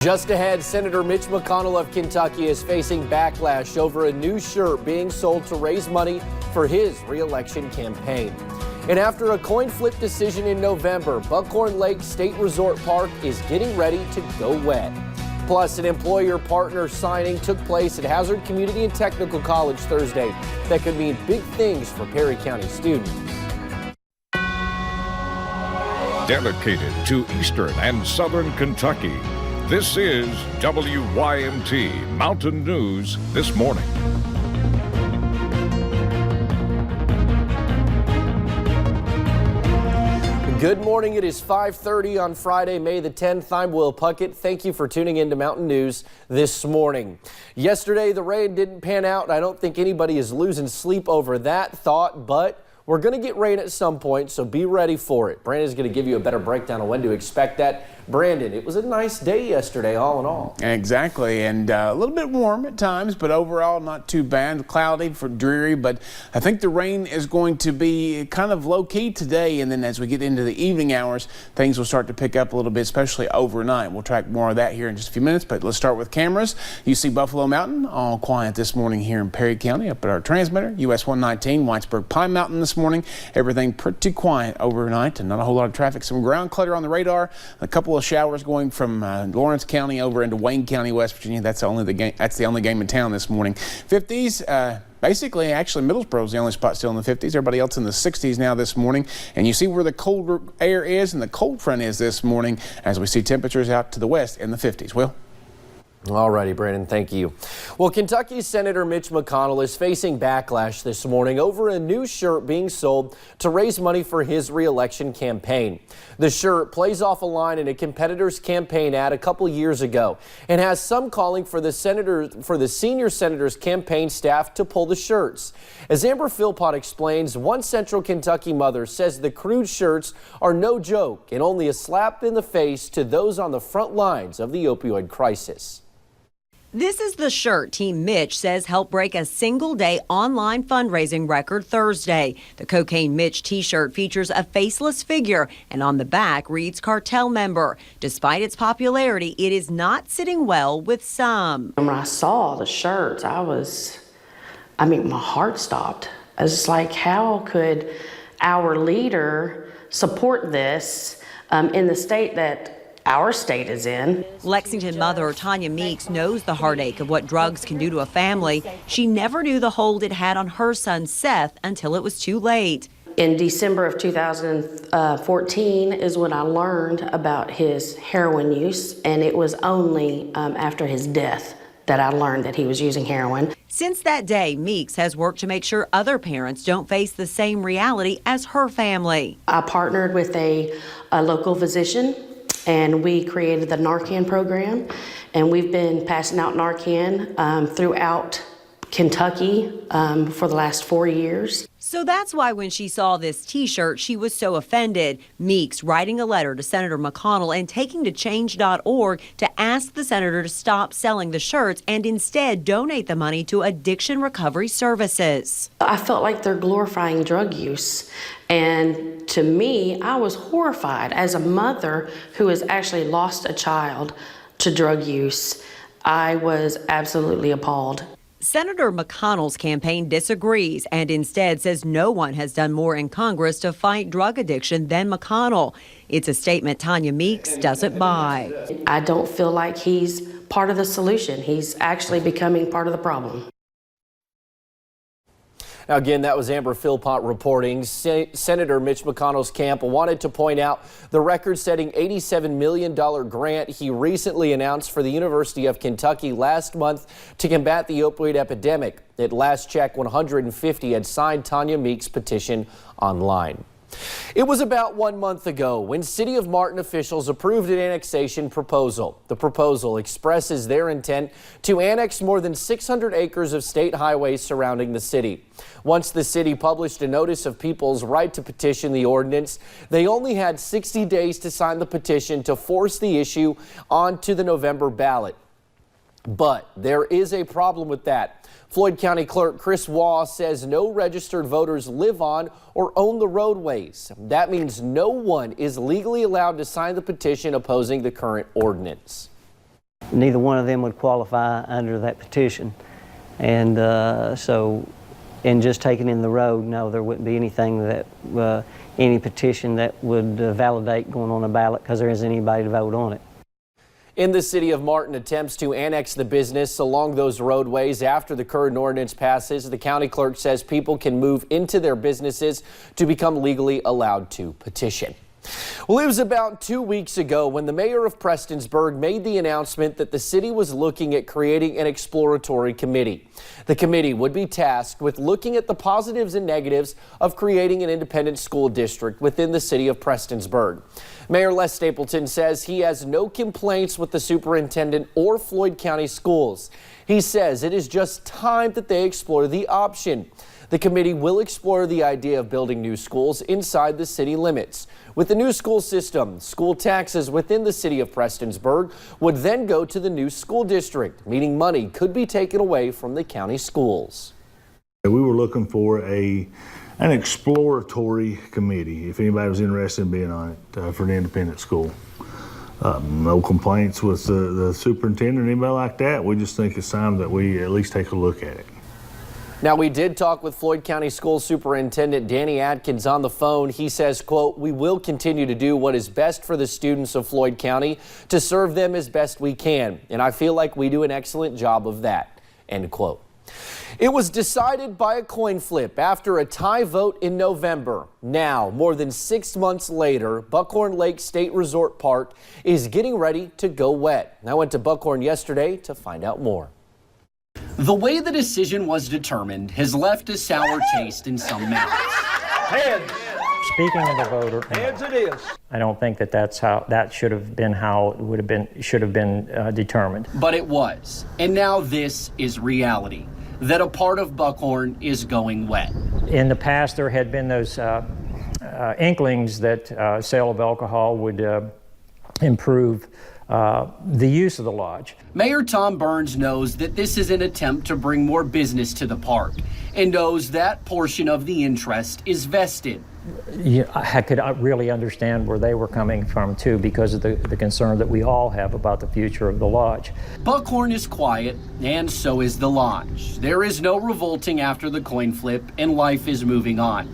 Just ahead, Senator Mitch McConnell of Kentucky is facing backlash over a new shirt being sold to raise money for his re-election campaign. And after a coin flip decision in November, Buckhorn Lake State Resort Park is getting ready to go wet. Plus, an employer-partner signing took place at Hazard Community and Technical College Thursday that could mean big things for Perry County students. Dedicated to Eastern and Southern Kentucky, this is WYMT Mountain News This Morning. Good morning. It is 5:30 on Friday, May the 10th. I'm Will Puckett. Thank you for tuning in to Mountain News This Morning. Yesterday, the rain didn't pan out, and I don't think anybody is losing sleep over that thought, but we're going to get rain at some point, so be ready for it. Brandon's going to give you a better breakdown of when to expect that. Brandon, it was a nice day yesterday, all in all. Exactly, and a little bit warm at times, but overall not too bad. Cloudy for dreary, but I think the rain is going to be kind of low-key today, and then as we get into the evening hours, things will start to pick up a little bit, especially overnight. We'll track more of that here in just a few minutes, but let's start with cameras. You see Buffalo Mountain, all quiet this morning here in Perry County, up at our transmitter, US 119, Whitesburg Pine Mountain this morning. Everything pretty quiet overnight, and not a whole lot of traffic. Some ground clutter on the radar, a couple of showers going from Lawrence County over into Wayne County, West Virginia. That's the only game in town this morning. 50s. Basically, actually, Middlesboro is the only spot still in the 50s. Everybody else in the 60s now this morning. And you see where the colder air is and the cold front is this morning as we see temperatures out to the west in the 50s. Will? All righty, Brandon, thank you. Well, Kentucky Senator Mitch McConnell is facing backlash this morning over a new shirt being sold to raise money for his re-election campaign. The shirt plays off a line in a competitor's campaign ad a couple years ago and has some calling for the senior senator's campaign staff to pull the shirts. As Amber Philpott explains, one Central Kentucky mother says the crude shirts are no joke and only a slap in the face to those on the front lines of the opioid crisis. This is the shirt Team Mitch says helped break a single-day online fundraising record Thursday. The Cocaine Mitch t-shirt features a faceless figure and on the back reads cartel member. Despite its popularity, it is not sitting well with some. When I saw the shirts, my heart stopped. I was just like, how could our leader support this in the state that our state is in? Lexington mother Tanya Meeks knows the heartache of what drugs can do to a family. She never knew the hold it had on her son Seth until it was too late. In December of 2014 is when I learned about his heroin use, and it was only after his death that I learned that he was using heroin. Since that day, Meeks has worked to make sure other parents don't face the same reality as her family. I partnered with a local physician, and we created the Narcan program, and we've been passing out Narcan throughout Kentucky for the last 4 years. So that's why when she saw this t-shirt, she was so offended. Meeks writing a letter to Senator McConnell and taking to change.org to ask the senator to stop selling the shirts and instead donate the money to addiction recovery services. I felt like they're glorifying drug use. And to me, I was horrified as a mother who has actually lost a child to drug use. I was absolutely appalled. Senator McConnell's campaign disagrees and instead says no one has done more in Congress to fight drug addiction than McConnell. It's a statement Tanya Meeks doesn't buy. I don't feel like he's part of the solution. He's actually becoming part of the problem. Now, again, that was Amber Philpott reporting. Senator Mitch McConnell's camp wanted to point out the record-setting $87 million grant he recently announced for the University of Kentucky last month to combat the opioid epidemic. At last check, 150 had signed Tanya Meeks' petition online. It was about 1 month ago when City of Martin officials approved an annexation proposal. The proposal expresses their intent to annex more than 600 acres of state highways surrounding the city. Once the city published a notice of people's right to petition the ordinance, they only had 60 days to sign the petition to force the issue onto the November ballot. But there is a problem with that. Floyd County Clerk Chris Waugh says no registered voters live on or own the roadways. That means no one is legally allowed to sign the petition opposing the current ordinance. neither one of them would qualify under that petition. And and just taking in the road, no, there wouldn't be anything that, any petition that would validate going on a ballot because there isn't anybody to vote on it. In the city of Martin, attempts to annex the business along those roadways after the current ordinance passes. The county clerk says people can move into their businesses to become legally allowed to petition. Well, it was about 2 weeks ago when the mayor of Prestonsburg made the announcement that the city was looking at creating an exploratory committee. The committee would be tasked with looking at the positives and negatives of creating an independent school district within the city of Prestonsburg. Mayor Les Stapleton says he has no complaints with the superintendent or Floyd County Schools. He says it is just time that they explore the option. The committee will explore the idea of building new schools inside the city limits. With the new school system, school taxes within the city of Prestonsburg would then go to the new school district, meaning money could be taken away from the county schools. We were looking for an exploratory committee, if anybody was interested in being on it, for an independent school. No complaints with the superintendent or anybody like that. We just think it's time that we at least take a look at it. Now, we did talk with Floyd County School Superintendent Danny Atkins on the phone. He says, quote, "We will continue to do what is best for the students of Floyd County to serve them as best we can. And I feel like we do an excellent job of that," end quote. It was decided by a coin flip after a tie vote in November. Now, more than 6 months later, Buckhorn Lake State Resort Park is getting ready to go wet. I went to Buckhorn yesterday to find out more. The way the decision was determined has left a sour taste in some mouths. Heads. Speaking of the voter, heads it is. I don't think that should have been how it should have been determined. But it was, and now this is reality. That a part of Buckhorn is going wet. In the past, there had been those inklings that sale of alcohol would improve the use of the lodge. Mayor Tom Burns knows that this is an attempt to bring more business to the park and knows that portion of the interest is vested. Yeah, I could really understand where they were coming from too, because of the concern that we all have about the future of the lodge. Buckhorn is quiet, and so is the lodge. There is no revolting after the coin flip, and life is moving on.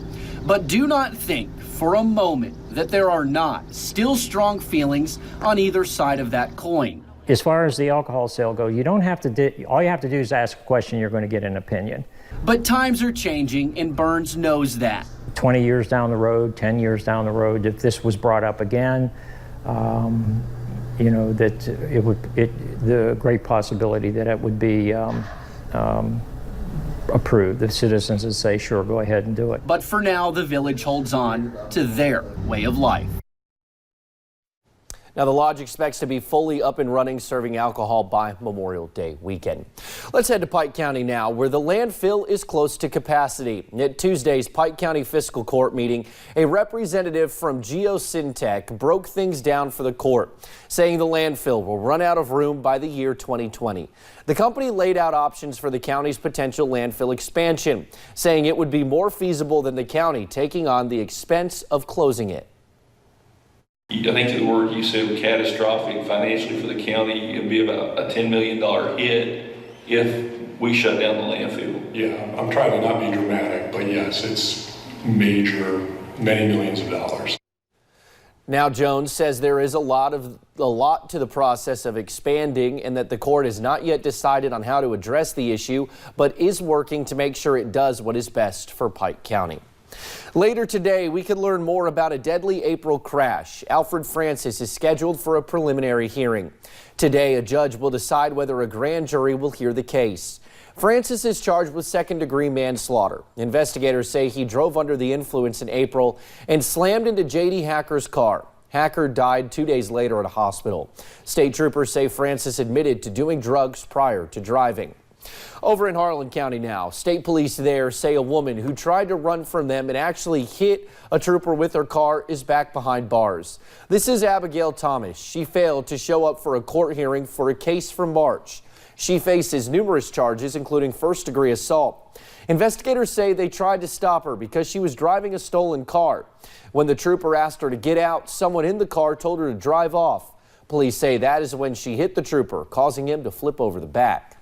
But do not think for a moment that there are not still strong feelings on either side of that coin. As far as the alcohol sale go, you don't have to all you have to do is ask a question, you're going to get an opinion. But times are changing, and Burns knows that. 20 years down the road, 10 years down the road, if this was brought up again, you know, that the great possibility that it would be approved. The citizens would say, sure, go ahead and do it. But for now, the village holds on to their way of life. Now, the lodge expects to be fully up and running, serving alcohol by Memorial Day weekend. Let's head to Pike County now, where the landfill is close to capacity. At Tuesday's Pike County Fiscal Court meeting, a representative from Geosyntec broke things down for the court, saying the landfill will run out of room by the year 2020. The company laid out options for the county's potential landfill expansion, saying it would be more feasible than the county taking on the expense of closing it. I think the word you said, catastrophic financially for the county, it'd be about a $10 million hit if we shut down the landfill. Yeah, I'm trying to not be dramatic, but yes, it's major, many millions of dollars. Now, Jones says there is a lot to the process of expanding and that the court has not yet decided on how to address the issue, but is working to make sure it does what is best for Pike County. Later today, we could learn more about a deadly April crash. Alfred Francis is scheduled for a preliminary hearing. Today, a judge will decide whether a grand jury will hear the case. Francis is charged with second-degree manslaughter. Investigators say he drove under the influence in April and slammed into J.D. Hacker's car. Hacker died 2 days later at a hospital. State troopers say Francis admitted to doing drugs prior to driving. Over in Harlan County now, state police there say a woman who tried to run from them and actually hit a trooper with her car is back behind bars. This is Abigail Thomas. She failed to show up for a court hearing for a case from March. She faces numerous charges, including first-degree assault. Investigators say they tried to stop her because she was driving a stolen car. When the trooper asked her to get out, someone in the car told her to drive off. Police say that is when she hit the trooper, causing him to flip over the back.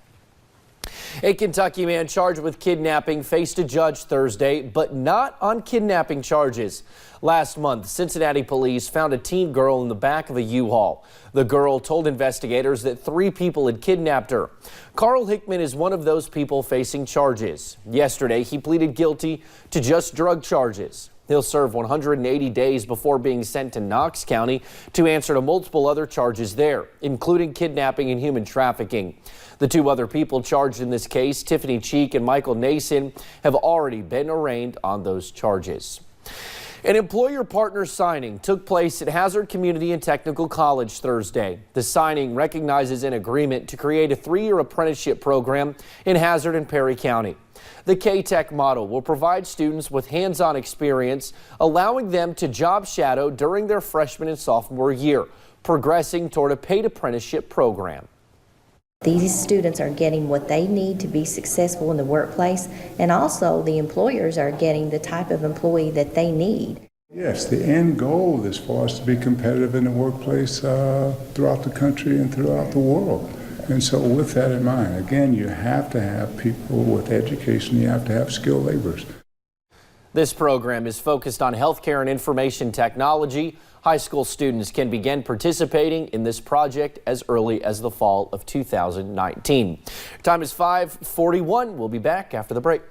A Kentucky man charged with kidnapping faced a judge Thursday, but not on kidnapping charges. Last month, Cincinnati police found a teen girl in the back of a U-Haul. The girl told investigators that 3 people had kidnapped her. Carl Hickman is one of those people facing charges. Yesterday, he pleaded guilty to just drug charges. He'll serve 180 days before being sent to Knox County to answer to multiple other charges there, including kidnapping and human trafficking. The 2 other people charged in this case, Tiffany Cheek and Michael Nason, have already been arraigned on those charges. An employer-partner signing took place at Hazard Community and Technical College Thursday. The signing recognizes an agreement to create a 3-year apprenticeship program in Hazard and Perry County. The K-Tech model will provide students with hands-on experience, allowing them to job shadow during their freshman and sophomore year, progressing toward a paid apprenticeship program. These students are getting what they need to be successful in the workplace, and also the employers are getting the type of employee that they need. Yes, the end goal is for us to be competitive in the workplace throughout the country and throughout the world. And so with that in mind, again, you have to have people with education, you have to have skilled laborers. This program is focused on healthcare and information technology. High school students can begin participating in this project as early as the fall of 2019. Time is 5:41. We'll be back after the break.